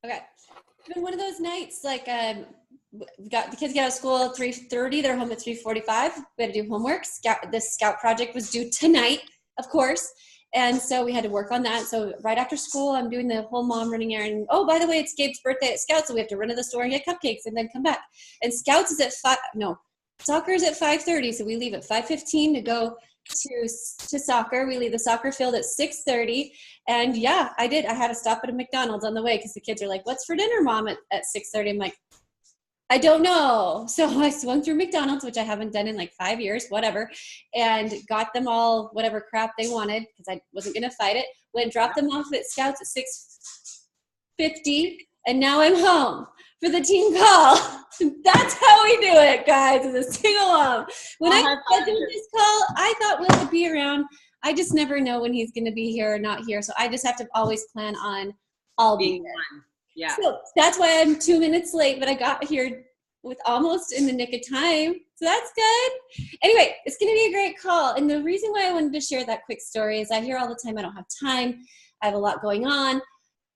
Okay. It's been one of those nights, like, we got the kids get out of school at 3:30. They're home at 3:45. We had to do homework. This scout project was due tonight, of course. And so we had to work on that. So right after school, I'm doing the whole mom running errand. Oh, by the way, it's Gabe's birthday at Scouts, so we have to run to the store and get cupcakes and then come back. And Scouts is at soccer is at 5:30. So we leave at 5:15 to go to soccer. We leave the soccer field at 6:30. And yeah, I had to stop at a McDonald's on the way because the kids are like, "What's for dinner, Mom?" at 6:30. I'm like, I don't know. So I swung through McDonald's, which I haven't done in like 5 years, whatever, and got them all whatever crap they wanted because I wasn't going to fight it. Went dropped them off at Scouts at 6:50, and now I'm home for the team call. That's how we do it, guys, as a single mom. When I scheduled this call, I thought Will would be around. I just never know when he's going to be here or not here, so I just have to always plan on I'll be there. Yeah. So that's why I'm 2 minutes late, but I got here with almost in the nick of time. So that's good. Anyway, it's going to be a great call. And the reason why I wanted to share that quick story is I hear all the time, I don't have time. I have a lot going on.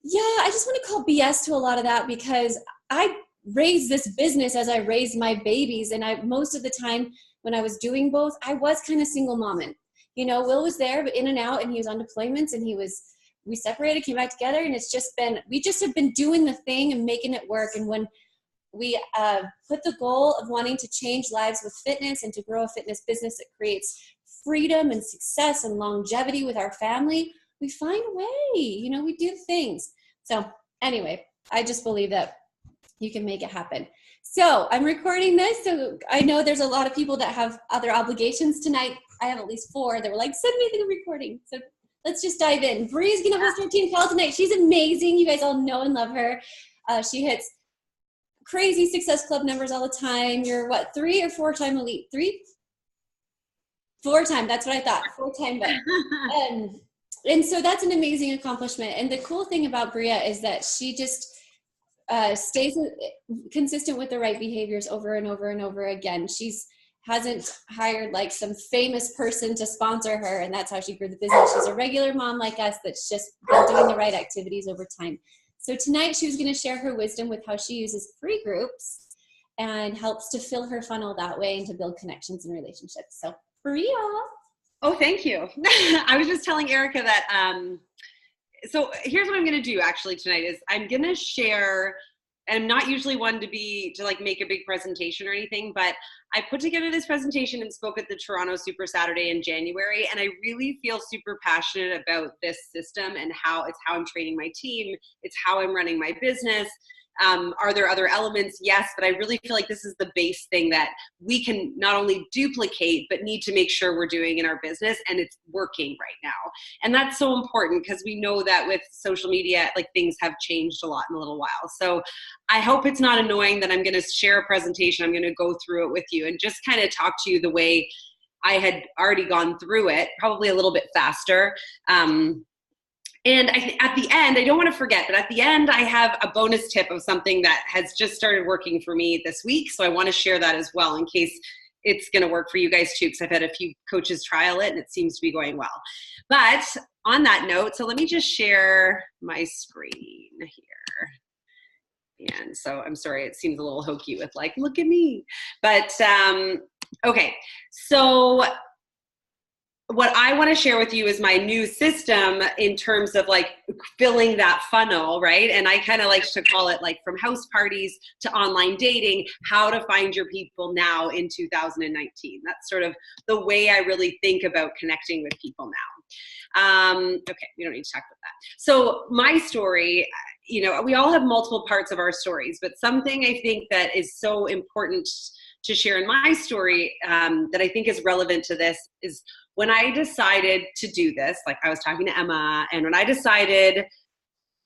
Yeah, I just want to call BS to a lot of that because I raised this business as I raised my babies. And most of the time when I was doing both, I was kind of single momming. You know, Will was there, but in and out, and he was on deployments, and we separated, came back together, and we just have been doing the thing and making it work. And when we put the goal of wanting to change lives with fitness and to grow a fitness business that creates freedom and success and longevity with our family, we find a way, you know, we do things. So anyway, I just believe that you can make it happen. So I'm recording this. So I know there's a lot of people that have other obligations tonight. I have at least 4 that were like, send me the recording. So let's just dive in. Bria's going to host our team call tonight. She's amazing. You guys all know and love her. She hits crazy Success Club numbers all the time. You're what, 3 or 4 time elite? 3? 4 time. That's what I thought. 4 time. But, and so that's an amazing accomplishment. And the cool thing about Bria is that she just stays consistent with the right behaviors over and over and over again. Hasn't hired like some famous person to sponsor her, and that's how she grew the business. She's a regular mom like us that's just been doing the right activities over time. So tonight she was going to share her wisdom with how she uses free groups and helps to fill her funnel that way and to build connections and relationships. So Bria. Oh, thank you. I was just telling Erica that, so here's what I'm going to do actually tonight is I'm going to share, and I'm not usually one to like make a big presentation or anything, but I put together this presentation and spoke at the Toronto Super Saturday in January. And I really feel super passionate about this system and it's how I'm training my team. It's how I'm running my business. Are there other elements? Yes, but I really feel like this is the base thing that we can not only duplicate, but need to make sure we're doing in our business, and it's working right now. And that's so important because we know that with social media, like things have changed a lot in a little while. So I hope it's not annoying that I'm going to share a presentation. I'm going to go through it with you and just kind of talk to you the way I had already gone through it, probably a little bit faster. And at the end, I don't want to forget, but at the end, I have a bonus tip of something that has just started working for me this week. So I want to share that as well in case it's going to work for you guys too, because I've had a few coaches trial it and it seems to be going well. But on that note, so let me just share my screen here. And so I'm sorry, it seems a little hokey with like, look at me. But okay, so what I want to share with you is my new system in terms of like filling that funnel, right? And I kind of like to call it like from house parties to online dating, how to find your people now in 2019. That's sort of the way I really think about connecting with people now. Okay, we don't need to talk about that. So my story, you know, we all have multiple parts of our stories, but something I think that is so important to share in my story that I think is relevant to this is when I decided to do this, like I was talking to Emma, and when I decided,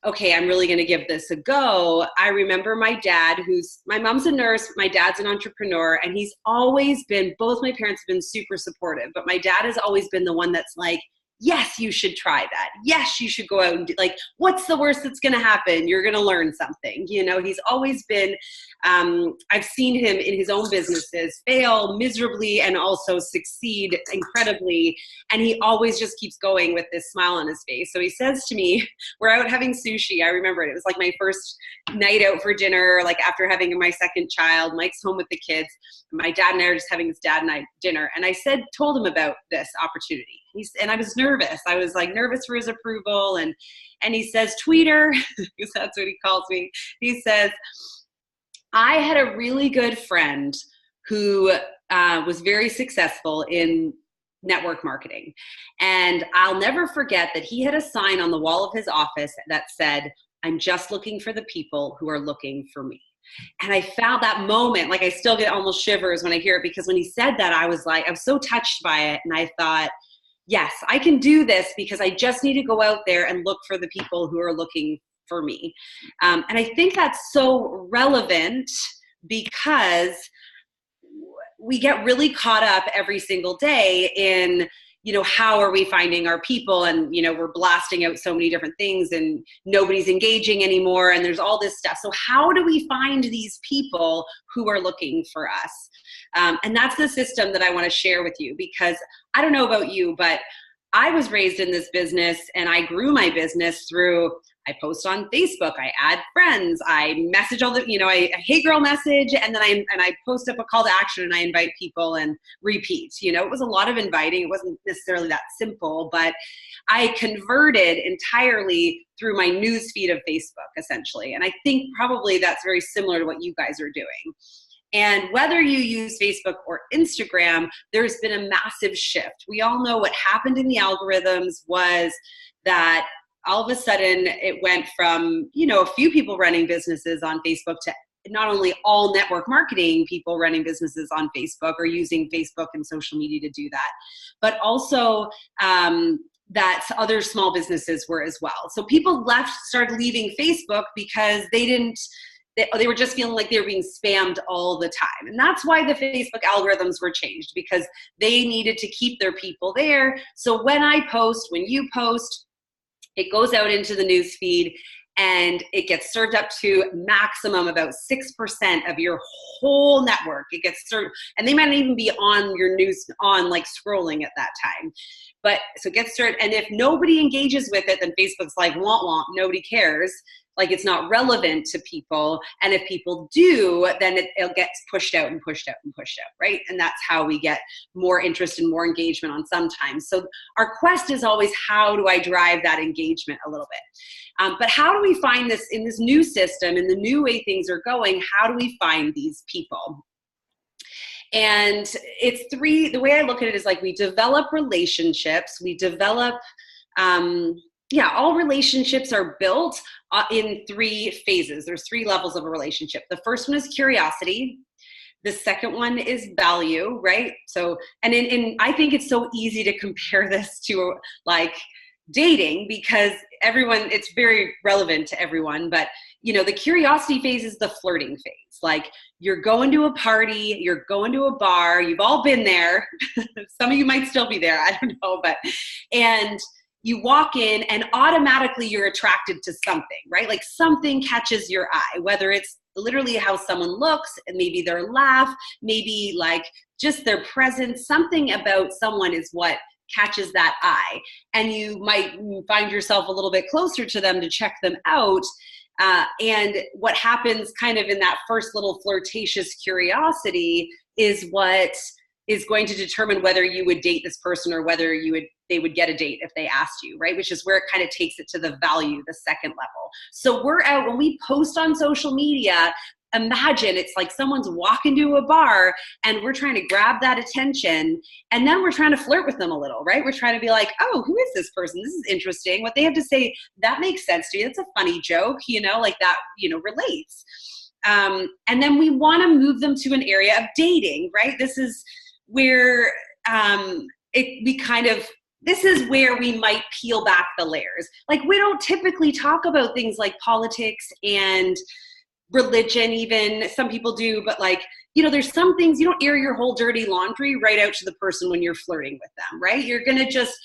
okay, I'm really going to give this a go, I remember my dad, my mom's a nurse, my dad's an entrepreneur, and he's always been, both my parents have been super supportive, but my dad has always been the one that's like, yes, you should try that. Yes, you should go out and do, like, what's the worst that's going to happen? You're going to learn something. You know, he's always been, I've seen him in his own businesses fail miserably and also succeed incredibly. And he always just keeps going with this smile on his face. So he says to me, we're out having sushi. I remember it. It was like my first night out for dinner, like after having my second child. Mike's home with the kids. My dad and I are just having this dad and I dinner. And I told him about this opportunity. And I was nervous. I was like nervous for his approval. And he says, Tweeter, because that's what he calls me. He says, I had a really good friend who was very successful in network marketing. And I'll never forget that he had a sign on the wall of his office that said, I'm just looking for the people who are looking for me. And I found that moment, like I still get almost shivers when I hear it, because when he said that, I was so touched by it. And I thought, yes, I can do this because I just need to go out there and look for the people who are looking for me. And I think that's so relevant because we get really caught up every single day in, you know, how are we finding our people? And, you know, we're blasting out so many different things and nobody's engaging anymore. And there's all this stuff. So how do we find these people who are looking for us? And that's the system that I want to share with you, because I don't know about you, but I was raised in this business and I grew my business through, I post on Facebook, I add friends, I message all the, you know, I hey girl message, and then I post up a call to action and I invite people and repeat. You know, it was a lot of inviting. It wasn't necessarily that simple, but I converted entirely through my news feed of Facebook, essentially. And I think probably that's very similar to what you guys are doing. And whether you use Facebook or Instagram, there's been a massive shift. We all know what happened in the algorithms was that all of a sudden it went from, you know, a few people running businesses on Facebook to not only all network marketing people running businesses on Facebook or using Facebook and social media to do that, but also that other small businesses were as well. So people started leaving Facebook because they were just feeling like they were being spammed all the time. And that's why the Facebook algorithms were changed, because they needed to keep their people there. So when you post, it goes out into the news feed and it gets served up to maximum about 6% of your whole network. It gets served, and they might not even be on your news, on like scrolling at that time. But so it gets served, and if nobody engages with it, then Facebook's like, womp womp, nobody cares. Like it's not relevant to people. And if people do, then it gets pushed out and pushed out and pushed out, right? And that's how we get more interest and more engagement on sometimes. So our quest is always, how do I drive that engagement a little bit? But how do we find this in this new system, in the new way things are going? How do we find these people? And it's the way I look at it is like we develop relationships, all relationships are built in 3 phases. There's 3 levels of a relationship. The first one is curiosity. The second one is value, right? So, and I think it's so easy to compare this to like dating, because it's very relevant to everyone. But, you know, the curiosity phase is the flirting phase. Like you're going to a party, you're going to a bar, you've all been there. Some of you might still be there, I don't know, and you walk in and automatically you're attracted to something, right? Like something catches your eye, whether it's literally how someone looks and maybe their laugh, maybe like just their presence, something about someone is what catches that eye. And you might find yourself a little bit closer to them to check them out. And what happens kind of in that first little flirtatious curiosity is what is going to determine whether you would date this person or whether they would get a date if they asked you, right? Which is where it kind of takes it to the value, the second level. So we're out, when we post on social media, imagine it's like someone's walking to a bar and we're trying to grab that attention, and then we're trying to flirt with them a little, right? We're trying to be like, oh, who is this person? This is interesting. What they have to say, that makes sense to me. That's a funny joke, you know, like that, you know, relates. And then we want to move them to an area of dating, right? This is where this is where we might peel back the layers. Like we don't typically talk about things like politics and religion, even some people do, but like, you know, there's some things you don't air your whole dirty laundry right out to the person when you're flirting with them, right? You're going to just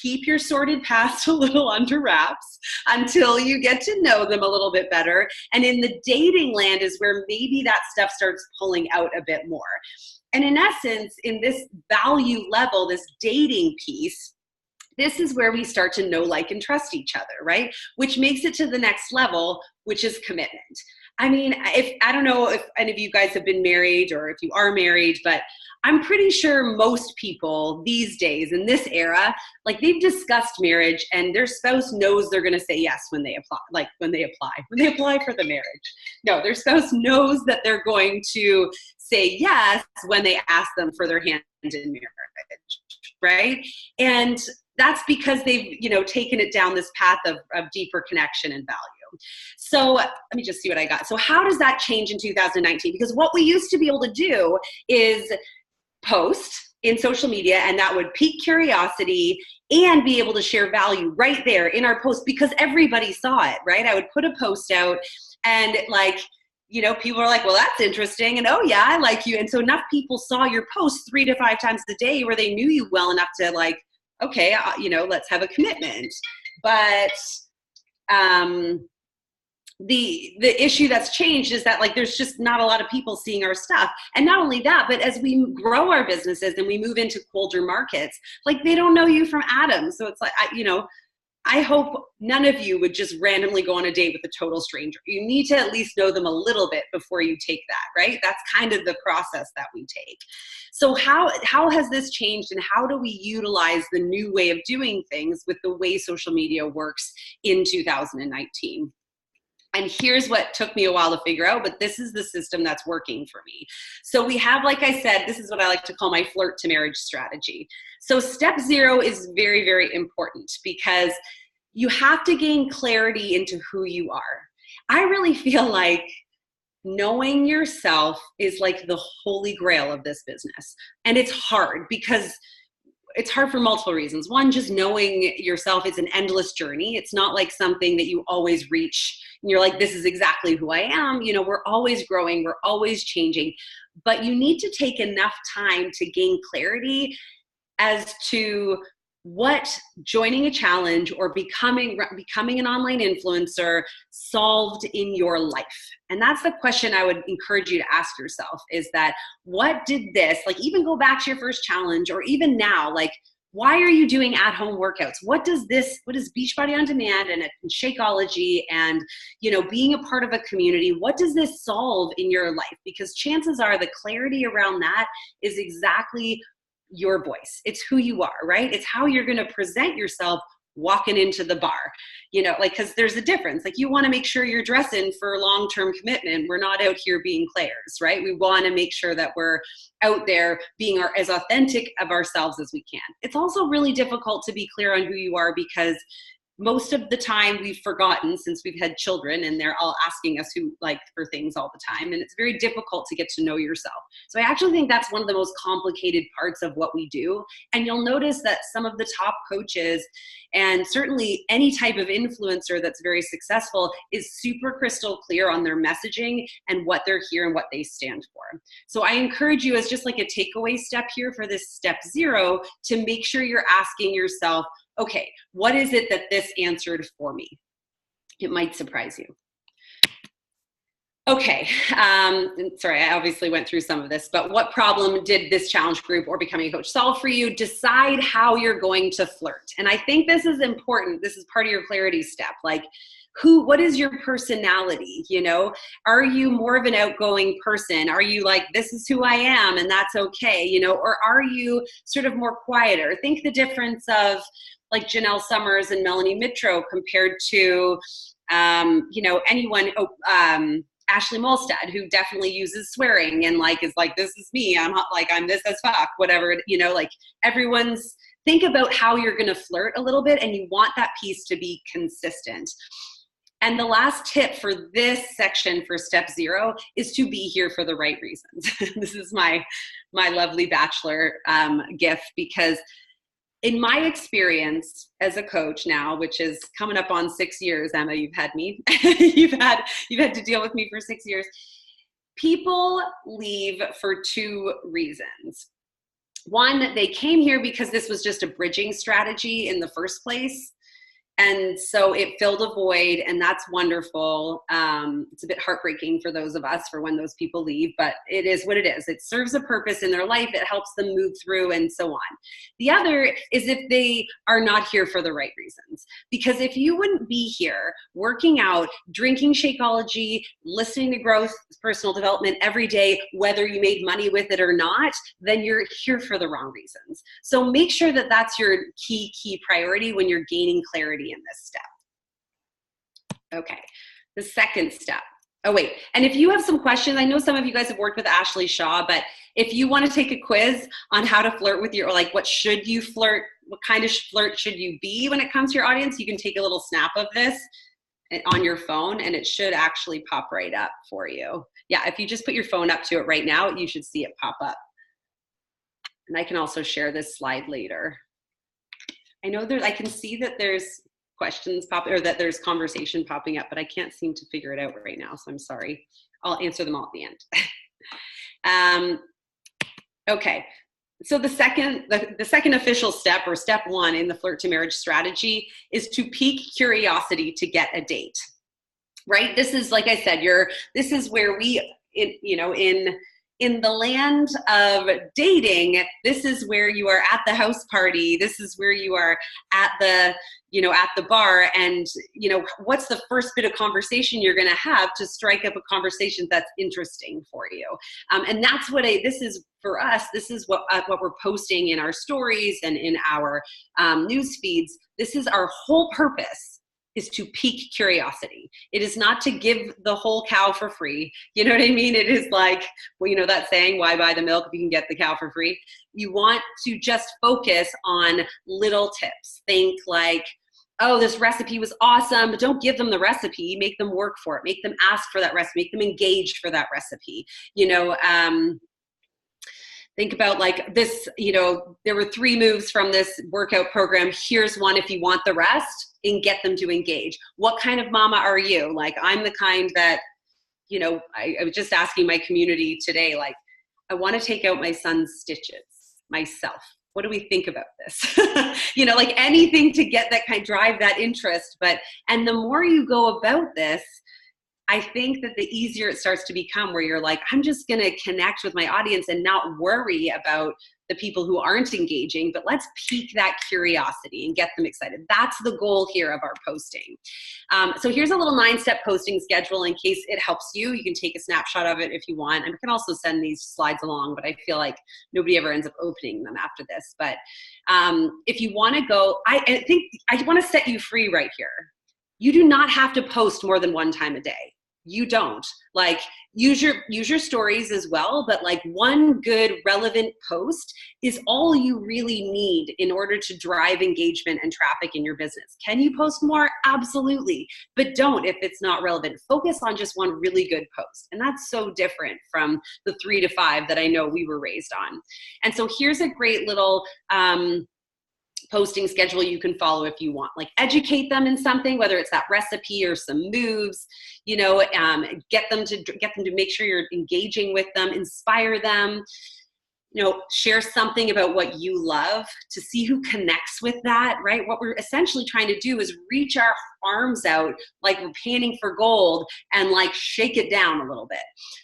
keep your sordid past a little under wraps until you get to know them a little bit better. And in the dating land is where maybe that stuff starts pulling out a bit more. And in essence, in this value level, this dating piece, this is where we start to know, like, and trust each other, right? Which makes it to the next level, which is commitment. I mean, I don't know if any of you guys have been married or if you are married, but I'm pretty sure most people these days in this era, like, they've discussed marriage and their spouse knows they're going to say yes when they apply, when they apply for the marriage. No, their spouse knows that they're going to say yes when they ask them for their hand in marriage, right? And that's because they've, taken it down this path of deeper connection and value. So let me just see what I got. So how does that change in 2019? Because what we used to be able to do is post in social media, and that would pique curiosity and be able to share value right there in our post because everybody saw it, right? I would put a post out and people are like, well, that's interesting. And, oh yeah, I like you. And so enough people saw your post 3 to 5 times a day where they knew you well enough to, like, okay, let's have a commitment. But the issue that's changed is that, like, there's just not a lot of people seeing our stuff. And not only that, but as we grow our businesses and we move into colder markets, like, they don't know you from Adam. So it's like, I hope none of you would just randomly go on a date with a total stranger. You need to at least know them a little bit before you take that, right? That's kind of the process that we take. So how has this changed, and how do we utilize the new way of doing things with the way social media works in 2019? And here's what took me a while to figure out, but this is the system that's working for me. So we have, like I said, this is what I like to call my flirt to marriage strategy. So step 0 is very, very important because you have to gain clarity into who you are. I really feel like knowing yourself is like the holy grail of this business. And it's hard because it's hard for multiple reasons. One, just knowing yourself is an endless journey. It's not like something that you always reach and you're like, this is exactly who I am. We're always growing, we're always changing, but you need to take enough time to gain clarity as to what joining a challenge or becoming an online influencer solved in your life. And that's the question I would encourage you to ask yourself, is that what did this, like, even go back to your first challenge, or even now, like, why are you doing at-home workouts? What does Beachbody On Demand and Shakeology and, being a part of a community, what does this solve in your life? Because chances are the clarity around that is exactly your voice. It's who you are, right? It's how you're going to present yourself walking into the bar, because there's a difference. Like, you want to make sure you're dressing for long-term commitment. We're not out here being players, right? We want to make sure that we're out there being as authentic of ourselves as we can. It's also really difficult to be clear on who you are because most of the time we've forgotten, since we've had children and they're all asking us for things all the time. And it's very difficult to get to know yourself. So I actually think that's one of the most complicated parts of what we do. And you'll notice that some of the top coaches, and certainly any type of influencer that's very successful, is super crystal clear on their messaging and what they're here and what they stand for. So I encourage you, as just like a takeaway step here for this step 0, to make sure you're asking yourself, okay, what is it that this answered for me? It might surprise you. Okay, sorry, I obviously went through some of this, but what problem did this challenge group or becoming a coach solve for you? Decide how you're going to flirt. And I think this is important. This is part of your clarity step. Like, what is your personality? Are you more of an outgoing person? Are you like, this is who I am and that's okay? Or are you sort of more quieter? Think the difference of, like, Janelle Summers and Melanie Mitro compared to, anyone, Ashley Molstad, who definitely uses swearing and is like, this is me. I'm this as fuck, whatever, everyone's, think about how you're going to flirt a little bit, and you want that piece to be consistent. And the last tip for this section for step 0 is to be here for the right reasons. This is my lovely bachelor gift, because in my experience as a coach now, which is coming up on 6 years, Emma, you've had me, you've had to deal with me for 6 years. People leave for 2 reasons. one, they came here because this was just a bridging strategy in the first place. And so it filled a void, and that's wonderful. It's a bit heartbreaking for those of us for when those people leave, but it is what it is. It serves a purpose in their life. It helps them move through and so on. The other is if they are not here for the right reasons. Because if you wouldn't be here working out, drinking Shakeology, listening to growth, personal development every day, whether you made money with it or not, then you're here for the wrong reasons. So make sure that that's your key priority when you're gaining clarity in this step. Okay, the second step. Oh wait, and if you have some questions, I know some of you guys have worked with Ashley Shaw, but if you want to take a quiz on how to flirt with your, or like what should you flirt, what kind of flirt should you be when it comes to your audience, you can take a little snap of this on your phone and it should actually pop right up for you. Yeah, if you just put your phone up to it right now, you should see it pop up. And I can also share this slide later. I know I can see that there's questions or that there's conversation popping up, but I can't seem to figure it out right now, so I'm sorry. I'll answer them all at the end. Okay, so the second official step, or step one in the flirt to marriage strategy, is to pique curiosity to get a date, right? This is, like I said, this is where in the land of dating, this is where you are at the house party. This is where you are at the bar, and what's the first bit of conversation you're going to have to strike up a conversation that's interesting for you. And that's what this is for us. This is what we're posting in our stories and in our news feeds. This is our whole purpose, is to pique curiosity. It is not to give the whole cow for free. You know what I mean? It is like, well, that saying, why buy the milk if you can get the cow for free? You want to just focus on little tips. Think like, oh, this recipe was awesome, but don't give them the recipe. Make them work for it. Make them ask for that recipe. Make them engaged for that recipe. Think about like this, there were 3 moves from this workout program. Here's one if you want the rest, and get them to engage. What kind of mama are you? Like, I'm the kind that, I was just asking my community today, like, I want to take out my son's stitches myself. What do we think about this? Like anything to get that drive that interest. And the more you go about this, I think that the easier it starts to become, where you're like, I'm just going to connect with my audience and not worry about the people who aren't engaging, but let's pique that curiosity and get them excited. That's the goal here of our posting. So here's a little 9-step posting schedule in case it helps you. You can take a snapshot of it if you want. And I can also send these slides along, but I feel like nobody ever ends up opening them after this. But if you want to go, I think I want to set you free right here. You do not have to post more than 1 time a day. You don't. Like, use your stories as well, but like one good relevant post is all you really need in order to drive engagement and traffic in your business. Can you post more? Absolutely. But don't if it's not relevant. Focus on just one really good post. And that's so different from the 3 to 5 that I know we were raised on. And so here's a great little posting schedule you can follow if you want. Like, educate them in something, whether it's that recipe or some moves, get them to make sure you're engaging with them, inspire them, share something about what you love to see who connects with that, right? What we're essentially trying to do is reach our arms out like we're panning for gold and like shake it down a little bit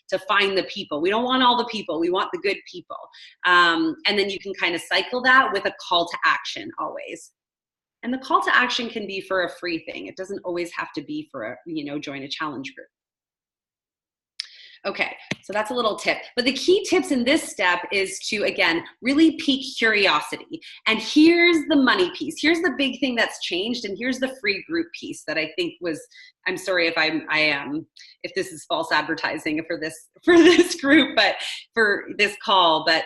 to find the people. We don't want all the people. We want the good people. And then you can kind of cycle that with a call to action always. And the call to action can be for a free thing. It doesn't always have to be for join a challenge group. Okay, so that's a little tip. But the key tips in this step is to, again, really pique curiosity. And here's the money piece. Here's the big thing that's changed. And here's the free group piece that I think was, I'm sorry if I am, if this is false advertising for this group, but for this call. But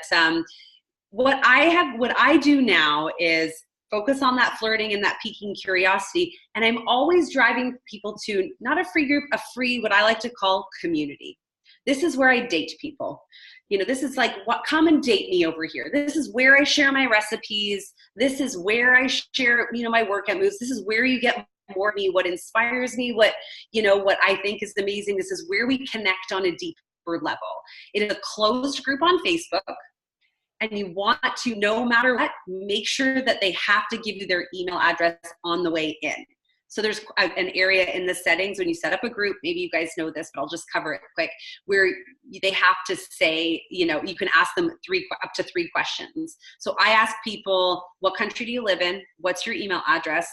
what I do now is focus on that flirting and that piquing curiosity. And I'm always driving people to not a free group, a free, what I like to call community. This is where I date people. This is like, come and date me over here. This is where I share my recipes. This is where I share, my workout moves. This is where you get more of me, what inspires me, what I think is amazing. This is where we connect on a deeper level. It is a closed group on Facebook. and you want to, no matter what, make sure that they have to give you their email address on the way in. So there's an area in the settings when you set up a group, maybe you guys know this, but I'll just cover it quick, where they have to say, you know, you can ask them up to three questions. So I ask people, what country do you live in? What's your email address?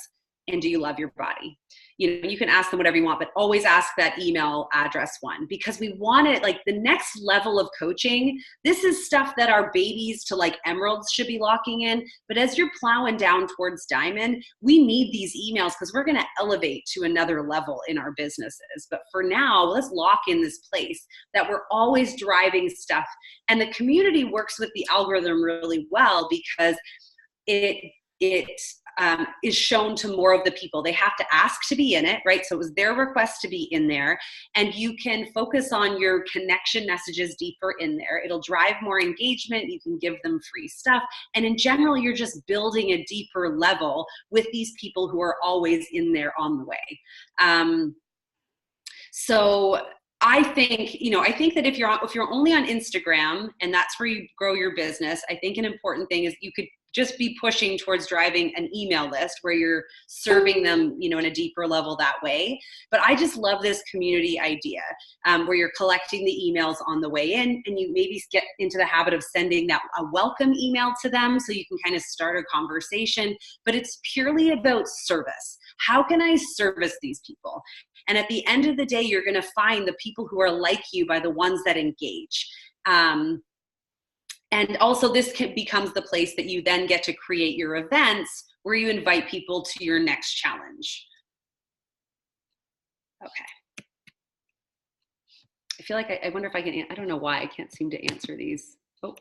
And do you love your body? You know, you can ask them whatever you want, but always ask that email address one, because we want it, like the next level of coaching. This is stuff that our babies to like emeralds should be locking in. But as you're plowing down towards diamond, we need these emails because we're going to elevate to another level in our businesses. But for now, let's lock in this place that we're always driving stuff. And the community works with the algorithm really well because it is shown to more of the people. They have to ask to be in it, right? So it was their request to be in there, and you can focus on your connection messages deeper in there. It'll drive more engagement. You can give them free stuff. And in general, you're just building a deeper level with these people who are always in there on the way. So I think that if you're only on Instagram and that's where you grow your business, I think an important thing is you could just be pushing towards driving an email list where you're serving them, you know, in a deeper level that way. But I just love this community idea where you're collecting the emails on the way in, and you maybe get into the habit of sending a welcome email to them so you can kind of start a conversation. But it's purely about service. How can I service these people? And at the end of the day, you're going to find the people who are like you by the ones that engage. And also this becomes the place that you then get to create your events where you invite people to your next challenge. Okay. I feel like I wonder if I can, I don't know why I can't seem to answer these. Oh.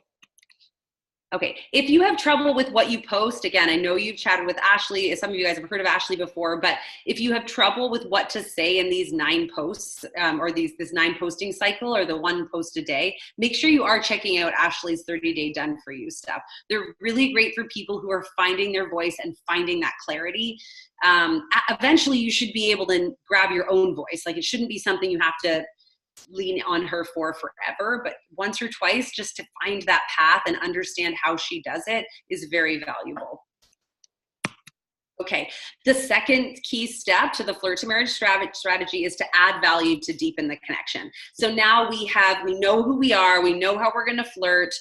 Okay, if you have trouble with what you post, again, I know you've chatted with Ashley. Some of you guys have heard of Ashley before, but if you have trouble with what to say in these 9 posts or this 9 posting cycle or the 1 post a day, make sure you are checking out Ashley's 30-day done for you stuff. They're really great for people who are finding their voice and finding that clarity. Eventually, you should be able to grab your own voice. Like, it shouldn't be something you have to lean on her for forever, but once or twice just to find that path and understand how she does it is very valuable. Okay, the second key step to the Flirt to Marriage strategy is to add value to deepen the connection. So now we know who we are, we know how we're going to flirt,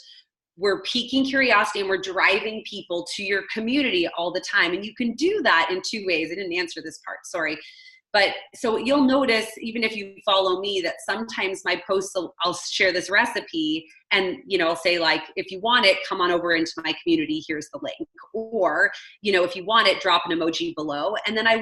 we're piquing curiosity, and we're driving people to your community all the time. And you can do that in 2 ways. I didn't answer this part, sorry. But so you'll notice, even if you follow me, that sometimes my posts, I'll share this recipe and, you know, I'll say like, if you want it, come on over into my community, here's the link. Or, you know, if you want it, drop an emoji below. And then I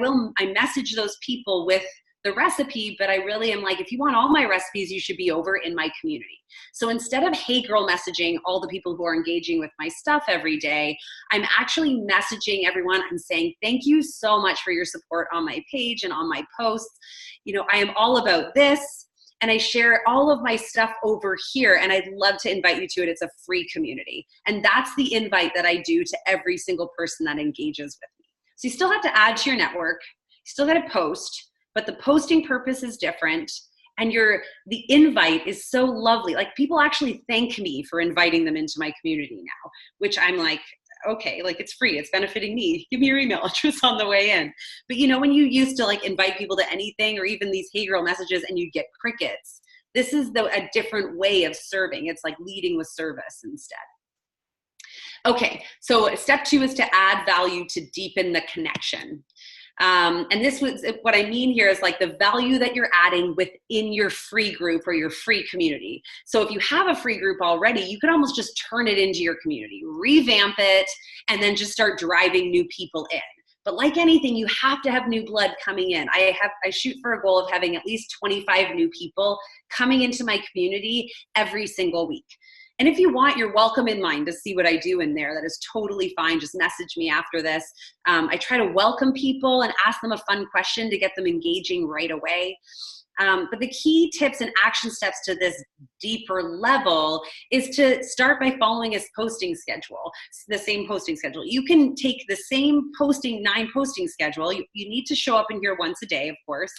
message those people with the recipe, but I really am like, if you want all my recipes, you should be over in my community. So instead of hey girl messaging all the people who are engaging with my stuff every day, I'm actually messaging everyone and saying, thank you so much for your support on my page and on my posts. You know, I am all about this, and I share all of my stuff over here, and I'd love to invite you to it. It's a free community. And that's the invite that I do to every single person that engages with me. So you still have to add to your network, you still got to post, but the posting purpose is different, and the invite is so lovely. Like, people actually thank me for inviting them into my community now, which I'm like, okay, like, it's free, it's benefiting me. Give me your email address on the way in. But you know, when you used to like invite people to anything or even these hey girl messages and you get crickets, this is a different way of serving. It's like leading with service instead. Okay, so step 2 is to add value to deepen the connection. And this was what I mean here is like the value that you're adding within your free group or your free community. So if you have a free group already, you could almost just turn it into your community, revamp it, and then just start driving new people in. But like anything, you have to have new blood coming in. I shoot for a goal of having at least 25 new people coming into my community every single week. And if you want, you're welcome in mind to see what I do in there. That is totally fine. Just message me after this. I try to welcome people and ask them a fun question to get them engaging right away. But the key tips and action steps to this deeper level is to start by following his posting schedule, the same posting schedule. You can take the same 9 posting schedule. You need to show up in here once a day, of course,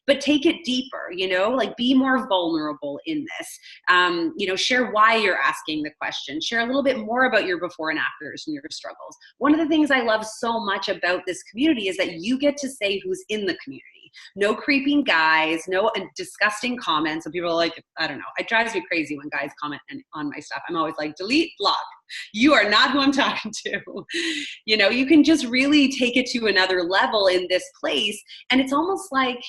but take it deeper, like be more vulnerable in this. Share why you're asking the question, share a little bit more about your before and afters and your struggles. One of the things I love so much about this community is that you get to say who's in the community. No creeping guys, no disgusting comments. And people are like, I don't know. It drives me crazy when guys comment on my stuff. I'm always like, delete, block. You are not who I'm talking to. You can just really take it to another level in this place. And it's almost like,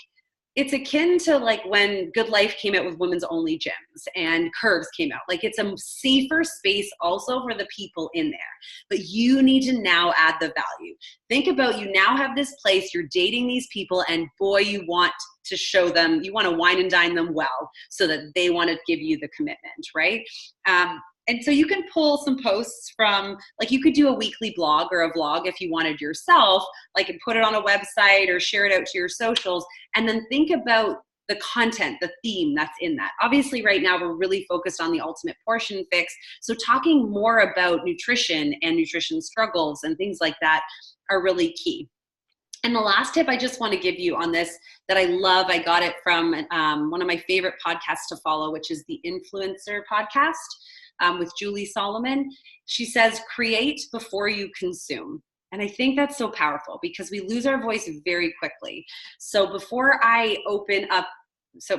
it's akin to like when Good Life came out with women's only gyms and Curves came out. Like it's a safer space also for the people in there. But you need to now add the value. Think about, you now have this place, you're dating these people, and boy, you want to show them, you want to wine and dine them well so that they want to give you the commitment, right? And so you can pull some posts from, like you could do a weekly blog or a vlog if you wanted yourself, like and put it on a website or share it out to your socials, and then think about the content, the theme that's in that. Obviously right now we're really focused on the ultimate portion fix. So talking more about nutrition and nutrition struggles and things like that are really key. And the last tip I just want to give you on this that I love, I got it from one of my favorite podcasts to follow, which is the Influencer podcast. With Julie Solomon. She says, create before you consume. And I think that's so powerful because we lose our voice very quickly. So before I open up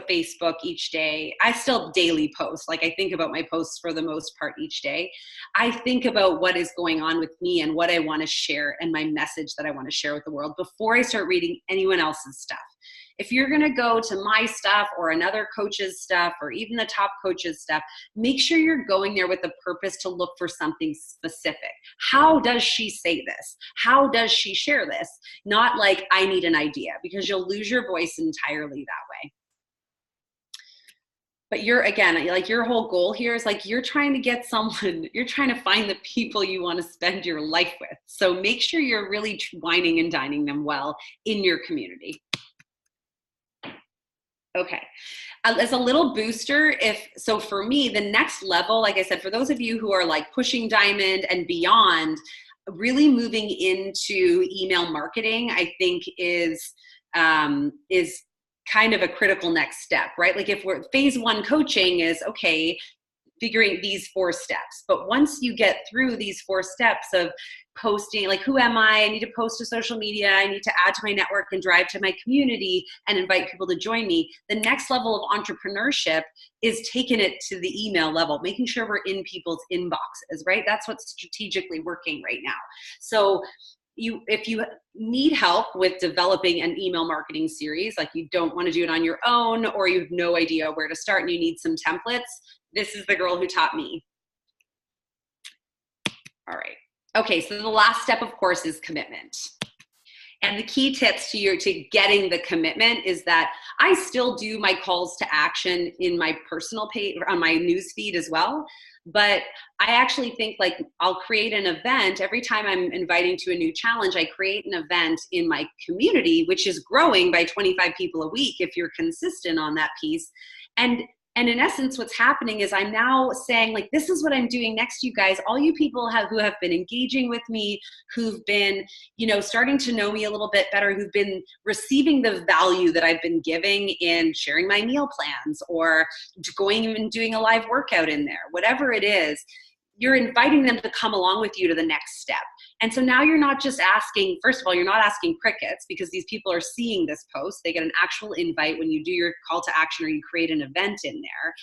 Facebook each day, I still daily post. Like I think about my posts for the most part each day. I think about what is going on with me and what I want to share and my message that I want to share with the world before I start reading anyone else's stuff. If you're going to go to my stuff or another coach's stuff or even the top coach's stuff, make sure you're going there with the purpose to look for something specific. How does she say this? How does she share this? Not like I need an idea, because you'll lose your voice entirely that way. But your whole goal here is like you're trying to get someone, you're trying to find the people you want to spend your life with. So make sure you're really wining and dining them well in your community. Okay. As a little booster, so for me, the next level, like I said, for those of you who are like pushing diamond and beyond, really moving into email marketing, I think is kind of a critical next step, right? Like if phase 1 coaching is, okay, figuring these 4 steps. But once you get through these 4 steps of posting, like who am I need to post to social media, I need to add to my network and drive to my community and invite people to join me. The next level of entrepreneurship is taking it to the email level, making sure we're in people's inboxes, right? That's what's strategically working right now. So if you need help with developing an email marketing series, like you don't want to do it on your own, or you have no idea where to start and you need some templates, this is the girl who taught me. All right. Okay, so the last step, of course, is commitment. And the key tips to getting the commitment is that I still do my calls to action in my personal page, on my news feed as well. But I actually think like I'll create an event every time I'm inviting to a new challenge. I create an event in my community, which is growing by 25 people a week if you're consistent on that piece. And in essence, what's happening is I'm now saying, like, this is what I'm doing next, you guys. All you people who have been engaging with me, who've been, starting to know me a little bit better, who've been receiving the value that I've been giving in sharing my meal plans or going and doing a live workout in there, whatever it is, you're inviting them to come along with you to the next step. And so now you're not just asking, first of all, you're not asking crickets because these people are seeing this post. They get an actual invite when you do your call to action or you create an event in there.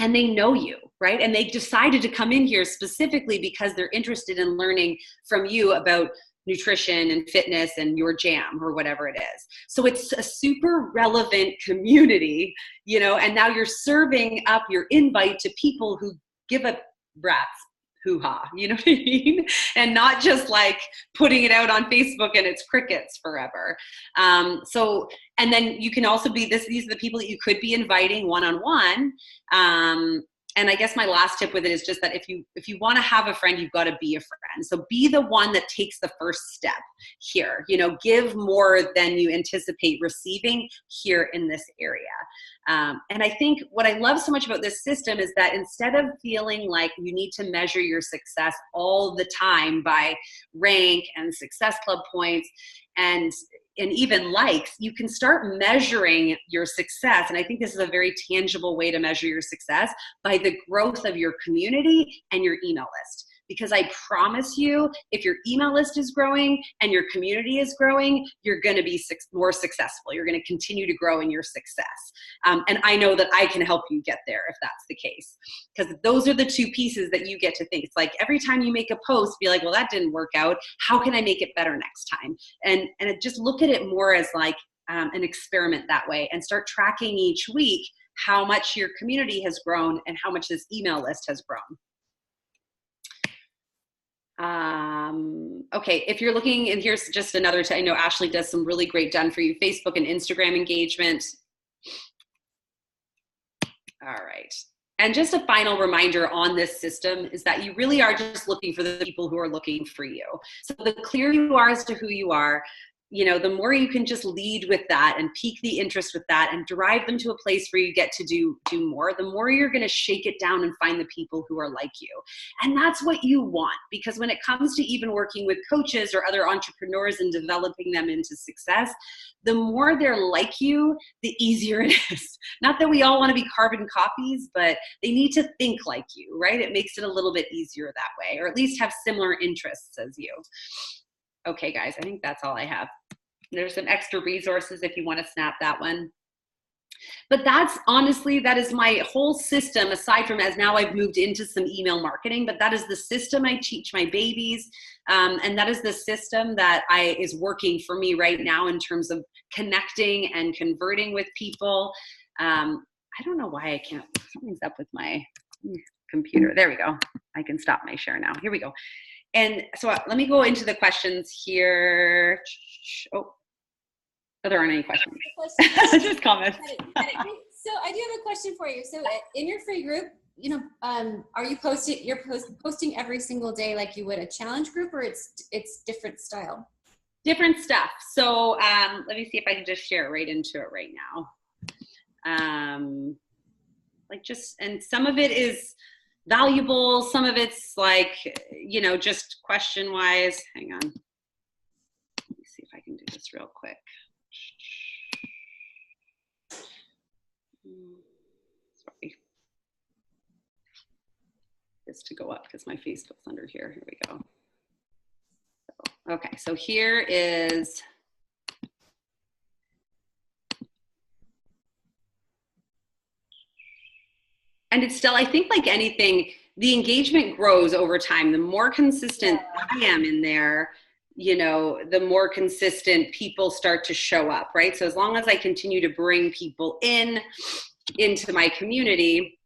And they know you, right? And they decided to come in here specifically because they're interested in learning from you about nutrition and fitness and your jam or whatever it is. So it's a super relevant community, and now you're serving up your invite to people who give a rat's hoo-ha, you know what I mean? And not just like putting it out on Facebook and it's crickets forever. And then you can also these are the people that you could be inviting one-on-one. And I guess my last tip with it is just that if you want to have a friend, you've got to be a friend. So be the one that takes the first step here. Give more than you anticipate receiving here in this area. And I think what I love so much about this system is that instead of feeling like you need to measure your success all the time by rank and success club points and even likes, you can start measuring your success. And I think this is a very tangible way to measure your success by the growth of your community and your email list. Because I promise you, if your email list is growing and your community is growing, you're going to be more successful. You're going to continue to grow in your success. And I know that I can help you get there if that's the case. Because those are the two pieces that you get to think. It's like every time you make a post, be like, well, that didn't work out. How can I make it better next time? And just look at it more as like an experiment that way, and start tracking each week how much your community has grown and how much this email list has grown. Okay, if you're looking, and here's just another, I know Ashley does some really great done for you Facebook and Instagram engagement. All right. And just a final reminder on this system is that you really are just looking for the people who are looking for you. So the clearer you are as to who you are, the more you can just lead with that and pique the interest with that and drive them to a place where you get to do more, the more you're going to shake it down and find the people who are like you. And that's what you want, because when it comes to even working with coaches or other entrepreneurs and developing them into success, the more they're like you, the easier it is. Not that we all want to be carbon copies, but they need to think like you, right? It makes it a little bit easier that way, or at least have similar interests as you. Okay, guys, I think that's all I have. There's some extra resources if you want to snap that one. But that's honestly, that is my whole system, aside from as now I've moved into some email marketing, but that is the system I teach my babies. And that is the system that is working for me right now in terms of connecting and converting with people. I don't know why I can't, something's up with my computer. There we go. I can stop my share now. Here we go. And so let me go into the questions here. Oh, there aren't any questions. Just comments. So I do have a question for you. So in your free group, are you posting every single day like you would a challenge group, or it's different style? Different stuff. So let me see if I can just share right into it right now. And some of it is valuable. Some of it's like, just question wise. Hang on. Let me see if I can do this real quick. Sorry. This to go up because my Facebook's under here. Here we go. Okay, so here is. And it's still, I think like anything, the engagement grows over time. The more consistent I am in there, the more consistent people start to show up, right? So as long as I continue to bring people into my community,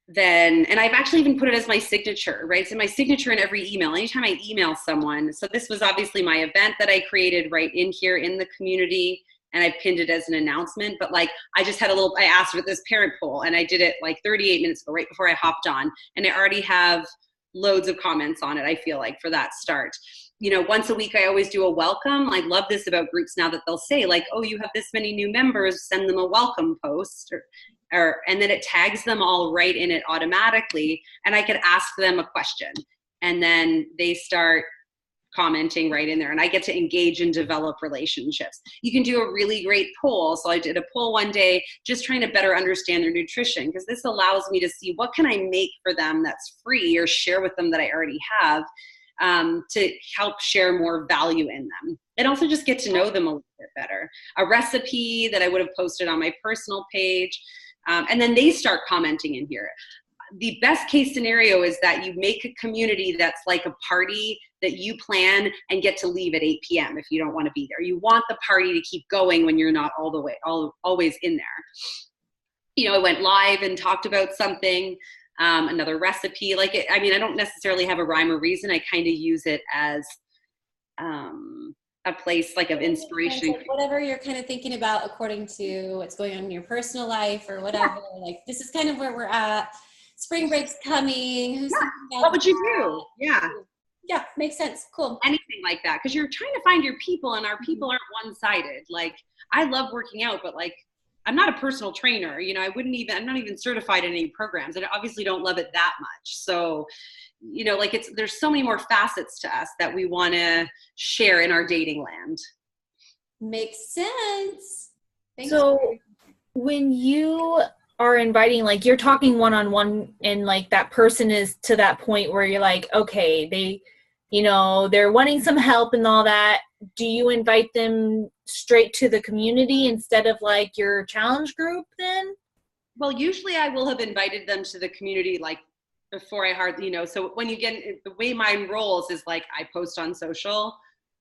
then, and I've actually even put it as my signature, right? So my signature in every email, anytime I email someone. So this was obviously my event that I created right in here in the community. And I pinned it as an announcement, but like I just had I asked for this parent poll, and I did it like 38 minutes ago, right before I hopped on, and I already have loads of comments on it, I feel like, for that start. Once a week, I always do a welcome. I love this about groups now that they'll say like, oh, you have this many new members, send them a welcome post, and then it tags them all right in it automatically. And I could ask them a question, and then they start commenting right in there, and I get to engage and develop relationships. You can do a really great poll. So I did a poll one day just trying to better understand their nutrition, because this allows me to see what can I make for them that's free or share with them that I already have, to help share more value in them, and also just get to know them a little bit better. A recipe that I would have posted on my personal page, and then they start commenting in here. The best case scenario is that you make a community that's like a party that you plan and get to leave at 8 p.m. if you don't want to be there. You want the party to keep going when you're not always in there. I went live and talked about something, another recipe. I don't necessarily have a rhyme or reason. I kind of use it as a place like of inspiration. Like whatever you're kind of thinking about according to what's going on in your personal life or whatever, like this is kind of where we're at. Spring break's coming. Who's thinking about what would you that? do? Yeah. Yeah, makes sense. Cool. Anything like that. Because you're trying to find your people, and our people aren't one-sided. Like, I love working out, but like, I'm not a personal trainer. You know, I'm not even certified in any programs. I obviously don't love it that much. So, you know, like there's so many more facets to us that we want to share in our dating land. Makes sense. Thanks. So when you are inviting, like you're talking one-on-one and like that person is to that point where you're like, okay, they, you know, they're wanting some help and all that. Do you invite them straight to the community instead of like your challenge group then? Well, usually I will have invited them to the community like before I hardly, you know, so when you get, the way mine rolls is like I post on social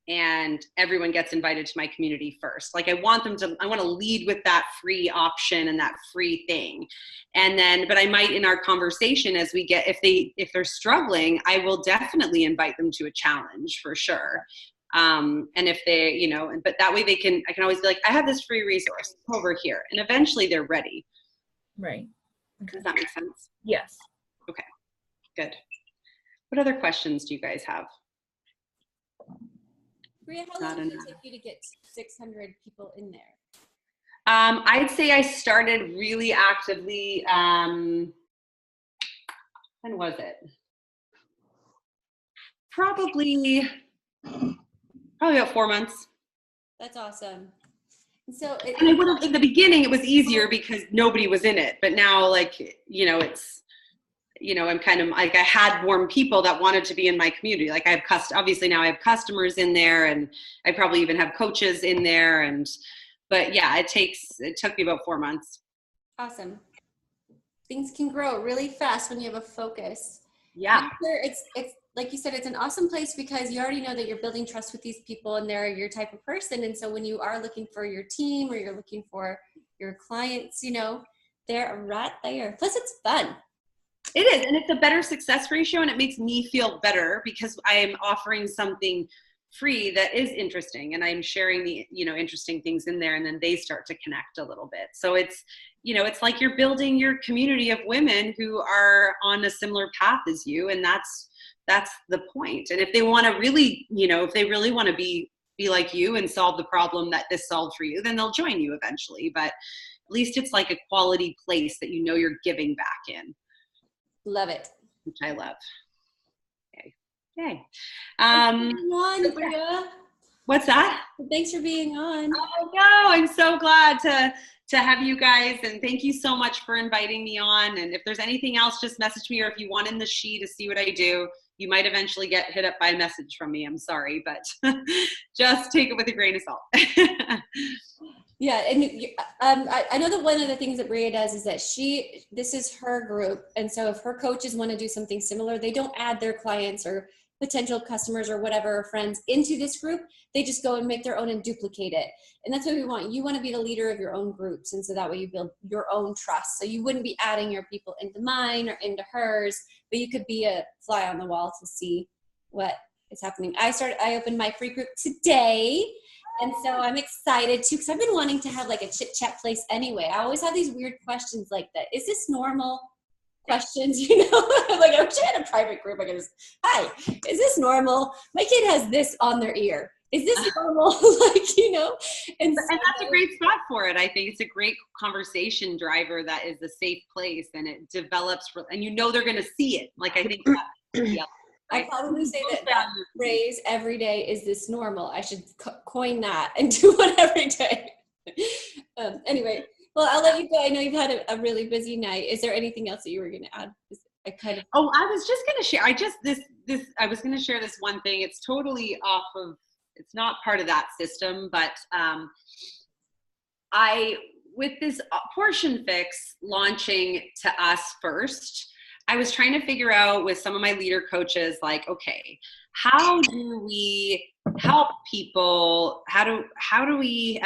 and everyone gets invited to my community first. Like I want to lead with that free option and that free thing. And then, but I might in our conversation as we get, if they're struggling, I will definitely invite them to a challenge for sure. And if they, you know, but that way I can always be like, I have this free resource over here. And eventually they're ready. Right. Does that make sense? Yes. Okay, good. What other questions do you guys have? Bria, how long did it take you to get 600 people in there? I'd say I started really actively, when was it? Probably about 4 months. That's awesome. And so and I would have, in the beginning, it was easier because nobody was in it. But now, like, you know, it's, you know, I'm kind of like, I had warm people that wanted to be in my community. Like I have obviously now I have customers in there, and I probably even have coaches in there. But yeah, it took me about 4 months. Awesome. Things can grow really fast when you have a focus. Yeah. It's like you said, it's an awesome place because you already know that you're building trust with these people and they're your type of person. And so when you are looking for your team or you're looking for your clients, you know, they're right there. Plus it's fun. It is. And it's a better success ratio, and it makes me feel better because I am offering something free that is interesting, and I'm sharing the, you know, interesting things in there, and then they start to connect a little bit. So it's, you know, it's like you're building your community of women who are on a similar path as you, and that's the point. And if they want to really, you know, if they really want to be like you and solve the problem that this solved for you, then they'll join you eventually. But at least it's like a quality place that you know you're giving back in. Love it. Which I love. Okay. Yay. What's that? Thanks for being on. Oh no, I'm so glad to have you guys, and thank you so much for inviting me on. And if there's anything else, just message me, or if you want in the sheet to see what I do, you might eventually get hit up by a message from me. I'm sorry, but just take it with a grain of salt. Yeah, and I know that one of the things that Bria does is that this is her group, and so if her coaches want to do something similar, they don't add their clients or potential customers or whatever, or friends into this group. They just go and make their own and duplicate it. And that's what we want. You want to be the leader of your own groups, and so that way you build your own trust. So you wouldn't be adding your people into mine or into hers, but you could be a fly on the wall to see what is happening. I opened my free group today. And so I'm excited too, because I've been wanting to have like a chit chat place anyway. I always have these weird questions like that. Is this normal? Questions, you know, like I wish I had a private group. I could just, hi, is this normal? My kid has this on their ear. Is this normal? Like, you know, and that's a great spot for it. I think it's a great conversation driver that is a safe place, and it develops, and you know, they're going to see it. Like, I think that, yeah. I probably say that phrase every day, is this normal? I should coin that and do one every day. Anyway, well, I'll let you go. I know you've had a really busy night. Is there anything else that you were going to add? Oh, I was just going to share. I was going to share this one thing. It's totally off of, it's not part of that system, but with this portion fix launching to us first, I was trying to figure out with some of my leader coaches, like, okay, how do we help people? How do we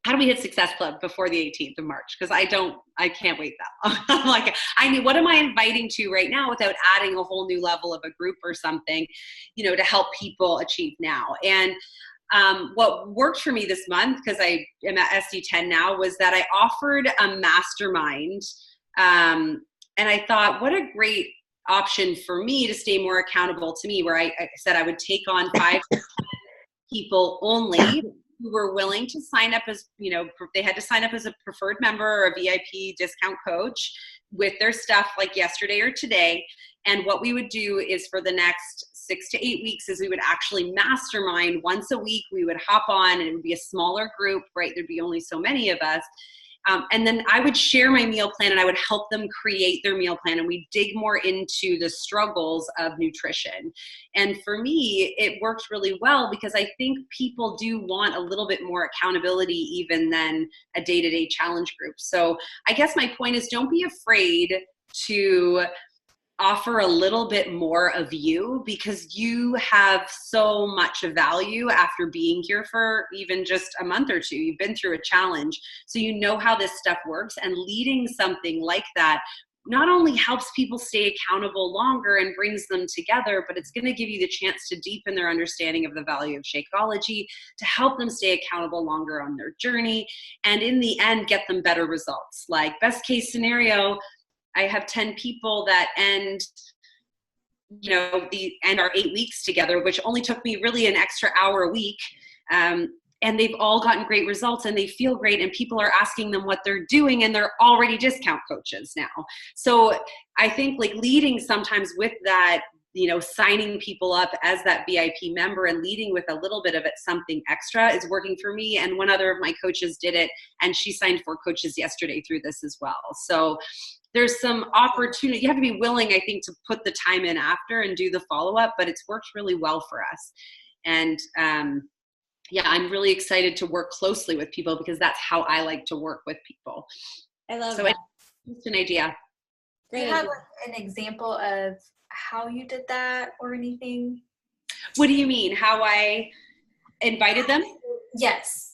how do we hit Success Club before the 18th of March? Because I can't wait that long. I'm like, what am I inviting to right now without adding a whole new level of a group or something, to help people achieve now? And what worked for me this month, because I am at SD10 now, was that I offered a mastermind. And I thought, what a great option for me to stay more accountable to me, where I said I would take on 5 people only who were willing to sign up as, they had to sign up as a preferred member or a VIP discount coach with their stuff like yesterday or today. And what we would do is for the next 6 to 8 weeks is we would actually mastermind once a week. We would hop on and it would be a smaller group, right? There'd be only so many of us. And then I would share my meal plan and I would help them create their meal plan, and we dig more into the struggles of nutrition. And for me, it worked really well because I think people do want a little bit more accountability even than a day-to-day challenge group. So I guess my point is, don't be afraid to offer a little bit more of you, because you have so much of value after being here for even just a month or two. You've been through a challenge, so you know how this stuff works, and leading something like that not only helps people stay accountable longer and brings them together, but it's going to give you the chance to deepen their understanding of the value of Shakeology, to help them stay accountable longer on their journey, and in the end get them better results. Like, best case scenario, I have 10 people that end our 8 weeks together, which only took me really an extra hour a week. And they've all gotten great results and they feel great, and people are asking them what they're doing, and they're already discount coaches now. So I think like leading sometimes with that, signing people up as that VIP member and leading with a little bit of it, something extra, is working for me. And one other of my coaches did it, and she signed 4 coaches yesterday through this as well. So there's some opportunity. You have to be willing, I think, to put the time in after and do the follow-up, but it's worked really well for us. And I'm really excited to work closely with people, because that's how I like to work with people. I love that. Just an idea. Do you have an example of how you did that or anything? What do you mean? How I invited them? Yes.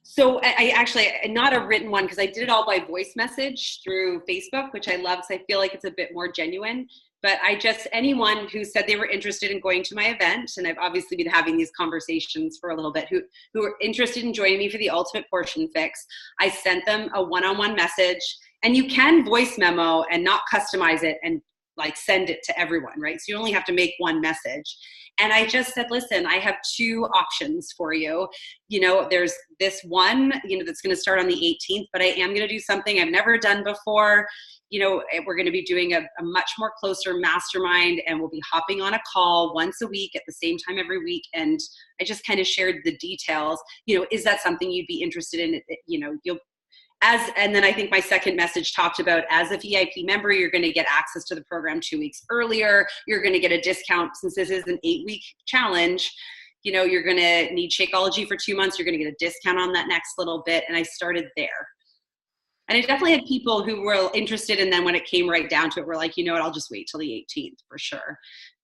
So I actually, not a written one, because I did it all by voice message through Facebook, which I love because I feel like it's a bit more genuine. But anyone who said they were interested in going to my event, and I've obviously been having these conversations for a little bit, who are interested in joining me for the Ultimate Portion Fix, I sent them a one-on-one message. And you can voice memo and not customize it and like send it to everyone, right? So you only have to make one message. And I just said, listen, I have 2 options for you. There's this one, that's going to start on the 18th, but I am going to do something I've never done before. We're going to be doing a much more closer mastermind, and we'll be hopping on a call once a week at the same time every week. And I just kind of shared the details. Is that something you'd be interested in? And then I think my second message talked about, as a VIP member, you're going to get access to the program 2 weeks earlier. You're going to get a discount since this is an 8-week challenge. You're going to need Shakeology for 2 months. You're going to get a discount on that next little bit. And I started there. And I definitely had people who were interested. And then when it came right down to it, we're like, I'll just wait till the 18th for sure.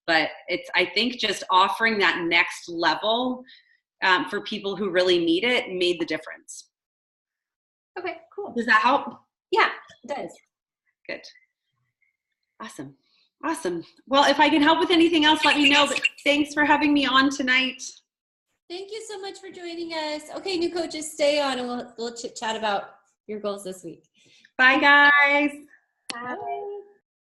But I think just offering that next level for people who really need it made the difference. Okay, cool. Does that help? Yeah, it does. Good. Awesome. Well, if I can help with anything else, let me know. But thanks for having me on tonight. Thank you so much for joining us. Okay, new coaches, stay on and we'll chit chat about your goals this week. Bye, guys. Bye.